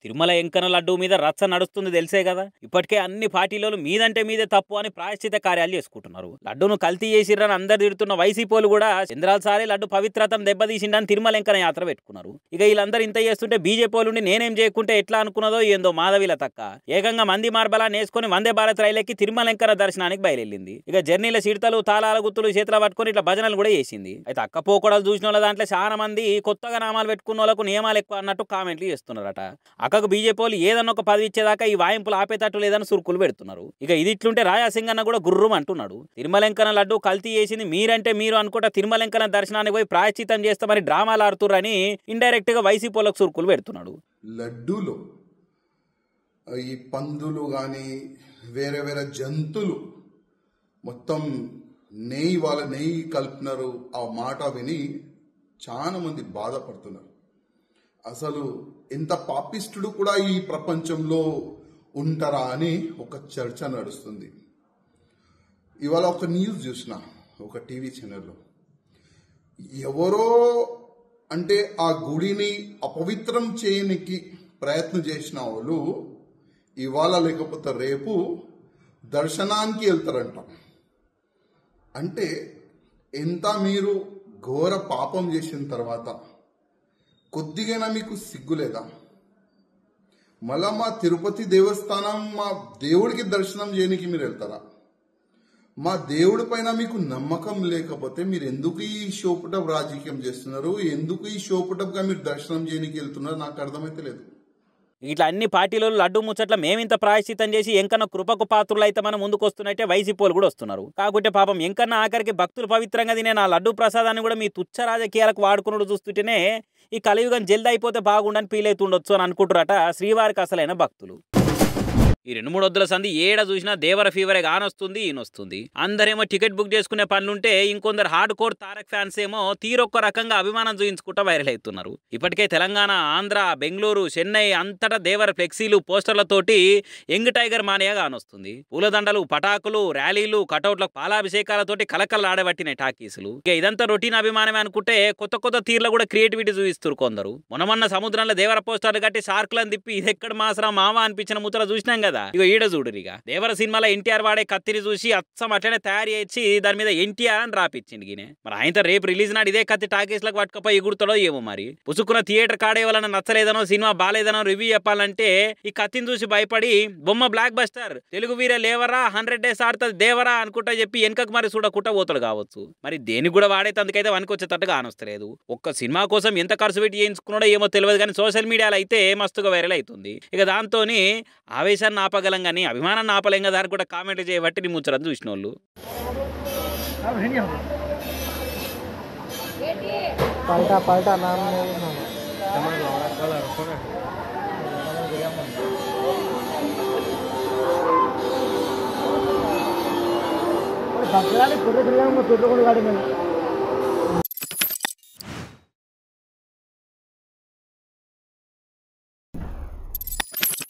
తిరుమల ఎంకన్న లడ్డు మీద రచ్చ నడుస్తుంది తెలిసే కదా. ఇప్పటికే అన్ని పార్టీలు మీదంటే మీదే తప్పు అని ప్రాయశ్చిత కార్యాలు చేసుకుంటున్నారు. లడ్డును కల్తీ చేసిర్రని అందరు తిడుతున్న వైసీపీలు కూడా చంద్రాలసారి లడ్డు పవిత్రతను దెబ్బతీసిండని తిరుమల ఎంకన్న యాత్ర పెట్టుకున్నారు. ఇక వీళ్ళందరూ ఇంత చేస్తుంటే బీజేపీ వాళ్ళుండి నేనేం చేయకుంటే ఎట్లా అనుకున్నదో ఏందో మాధవిల తక్క ఏకంగా మంది మార్బలా నేసుకొని వందే భారత్ రైలెక్కి తిరుమల ఎంకన్న దర్శనానికి బయలుదేరింది. ఇక జర్నీల చిడతలు తాళాల గుత్తులు చేతుల పట్టుకొని ఇట్లా భజనలు కూడా చేసింది. అయితే అక్క పోకడలు చూసిన వాళ్ళ దాంట్లో చాలా మంది కొత్తగా నామాలు పెట్టుకున్న వాళ్ళకు నియమాలు ఎక్కువ అన్నట్టు కామెంట్లు చేస్తున్నారట. అక్కకు బీజేపీ వాళ్ళు ఏదన్నా ఒక పదవి ఇచ్చేదాకా ఈ వాయింపులు ఆపేటట్టు లేదని సురుకులు పెడుతున్నారు. ఇక ఇది ఇట్లుంటే రాజాసింగ్ అన్న కూడా గుర్రం అంటున్నాడు. తిరుమల ఎంకన్న లడ్డు కల్తీ చేసింది మీరంటే మీరు అనుకుంటా తిరుమల ఎంకన్న దర్శనానికి పోయి ప్రాయశ్చితం చేస్తామని డ్రామాలు ఆడుతుర్రని ఇండైరెక్ట్ గా వైసీపీ వాళ్ళకు సురుకులు పెడుతున్నాడు. లడ్డూలో ఈ పందులు కానీ వేరే వేరే జంతువులు మొత్తం నెయ్యి కలుపుతున్నారు. ఆ మాట విని చాలా మంది బాధపడుతున్నారు. అసలు ఎంత పాపిస్టుడు కూడా ఈ ప్రపంచంలో ఉంటారా అని ఒక చర్చ నడుస్తుంది. ఇవాళ ఒక న్యూస్ చూసిన ఒక టీవీ ఛానల్లో ఎవరో అంటే ఆ గుడిని అపవిత్రం చేయడానికి ప్రయత్నం చేసిన వాళ్ళు ఇవాళ లేకపోతే రేపు దర్శనానికి వెళ్తారంట. అంటే ఎంత మీరు ఘోర పాపం చేసిన తర్వాత కొద్దిగైనా మీకు సిగ్గులేదా? మళ్ళా మా తిరుపతి దేవస్థానం మా దేవుడికి దర్శనం చేయడానికి మీరు వెళ్తారా? మా దేవుడి పైన మీకు నమ్మకం లేకపోతే మీరు ఎందుకు ఈ షోపుటప్ రాజకీయం చేస్తున్నారు? ఎందుకు ఈ షోపుటప్గా మీరు దర్శనం చేయడానికి వెళ్తున్నారు? నాకు అర్థమైతే లేదు. ఇట్లా అన్ని పార్టీలు లడ్డు ముచ్చట్ల మేమింత ప్రాయశ్చితం చేసి ఎంకన్న కృపకు పాత్రులు అయితే మనం ముందుకు వస్తున్నట్టే వైసీపీలు కూడా వస్తున్నారు. కాకుంటే పాపం ఎంకన్న ఆఖరికి భక్తులు పవిత్రంగా తినే నా లడ్డు ప్రసాదాన్ని కూడా మీ తుచ్చ రాజకీయాలకు వాడుకున్నాడు చూస్తుంటేనే ఈ కలియుగం జల్ది అయిపోతే బాగుండని ఫీల్ అవుతుండొచ్చు అని అనుకుంటారట శ్రీవారికి అసలైన భక్తులు. ఈ 2-3 వద్దుల సంధి ఏడ చూసినా దేవర ఫీవరే కానొస్తుంది ఈయనొస్తుంది. అందరేమో టికెట్ బుక్ చేసుకునే పనులుంటే ఇంకొందరు హార్డ్ కోర్ తారక్ ఫ్యాన్స్ ఏమో తీరొక్క రకంగా అభిమానం చూయించుకుంటూ వైరల్ అవుతున్నారు. ఇప్పటికే తెలంగాణ, ఆంధ్ర, బెంగళూరు, చెన్నై అంతటా దేవర ఫ్లెక్సీలు, పోస్టర్లతోటి యంగ్ టైగర్ మానియా కానొస్తుంది. పూలదండలు, పటాకులు, ర్యాలీలు, కటౌట్లకు పాలాభిషేకాలతోటి కలకలు ఆడబట్టినాయి టాకీసులు. ఇక ఇదంతా రొటీన్ అభిమానమే అనుకుంటే కొత్త కొత్త తీర్ల కూడా క్రియేటివిటీ చూపిస్తారు కొందరు. మొన్న సముద్రంలో దేవర పోస్టర్లు కట్టి షార్కులను తిప్పి ఇదెక్కడ మాసరా మావా అనిపించిన ముత్తర చూసినాం కదా. ఇక ఈడ చూడురిగా దేవర సినిమాలో ఎన్టీఆర్ వాడే కత్తిని చూసి అచ్చం అట్లనే తయారు చేసి దాని మీద ఎన్టీఆర్ అని రాపిచ్చింది గినే. మరి ఆయనతో రేపు రిలీజ్ నాడు ఇదే కత్తి టాకీస్లకు పట్టుకపోయి ఎగురుతాడో ఏమో. మరి పుసుకున్న థియేటర్ కాడే వలన నచ్చలేదనో సినిమా బాలేదనో రివ్యూ చెప్పాలంటే ఈ కత్తిని చూసి భయపడి బొమ్మ బ్లాక్ బస్టర్ తెలుగు వీరే లేవరా 100 days ఆడుతుంది దేవరా అనుకుంటా చెప్పి వెనకకు మరి చూడకుంటా పోతాడు కావచ్చు. మరి దేనికి కూడా వాడేతందుకైతే వనికొచ్చేటట్టుగా ఆనొస్తలేదు. ఒక్క సినిమా కోసం ఎంత ఖర్చు పెట్టి చేయించుకున్నాడో ఏమో తెలియదు కానీ సోషల్ మీడియాలో అయితే మస్తుగా వైరల్ అవుతుంది. ఇక దాంతో ఆవేశాన్ని ఆపగలం కానీ అభిమానాన్ని ఆపలేం కదా అని కూడా కామెంట్ చేయబట్టి నీ ముచ్చరని చూసిన వాళ్ళు. भगवान